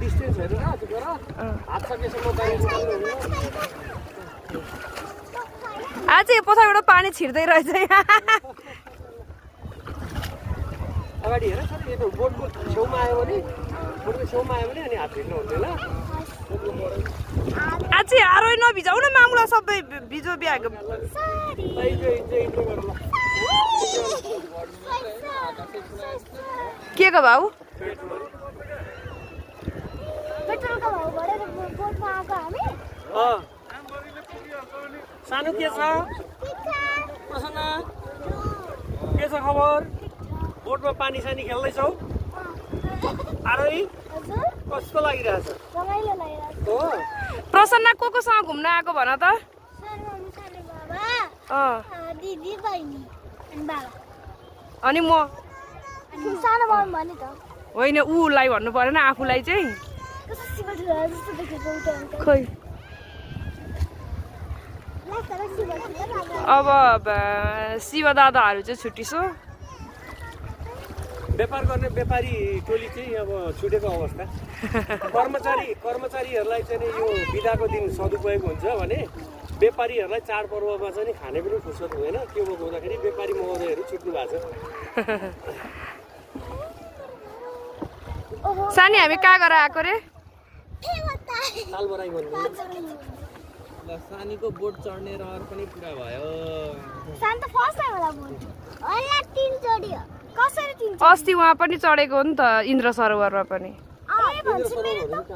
distance हेरेर त्यतिखेर हात सकेसम्म गाडी आज यो पछाडिबाट पानी छिर्दै रहेछ अगाडि हेर सर यो बोटको छेउमा आयो भने अनि हात भिज्नु हुँदैन आज हारो नभिजाउ न मामुला सबै भिजो ब्याग के को भाउ सानो के छ प्रसन्न के छ खबर बोटमा पानी सानी खेल्दैछौ आरोही कस्तो लागिरहेछ हो प्रसन्न कोसँग घुम्न आएको भन त दिदी बहिनी अनि बाबा अनि म सानो बाबा भने त होइन उलाई भन्नु परेन आफूलाई चाहिँ खोइ अब शिव दादाहरू चाहिँ छुट्टिसो व्यापार गर्ने व्यापारी टोली चाहिँ अब छुटेको अवस्था कर्मचारीहरूलाई चाहिँ यो बिदाको दिन सदुपयोग हुन्छ भने व्यापारीहरूलाई चाडपर्वमा चाहिँ खाने पनि फुर्सद हुँदैन के भएको हुँदाखेरि व्यापारी महोदयहरू छुट्नु भएको छ सानी हामी कहाँ गएर आएको रे तालबराई भन्नु सानीको बोट चढ्ने रहर पनि पुरा भयो शान्त फर्स्ट टाइम होला बोट होला 3 चढी हो कसरी 3 अस्ति उहाँ पनि चढेको हो नि त इन्द्र सरोवरमा पनि ए भन्छ मेरो त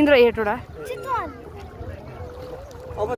इन्द्र हेटोडा चितवन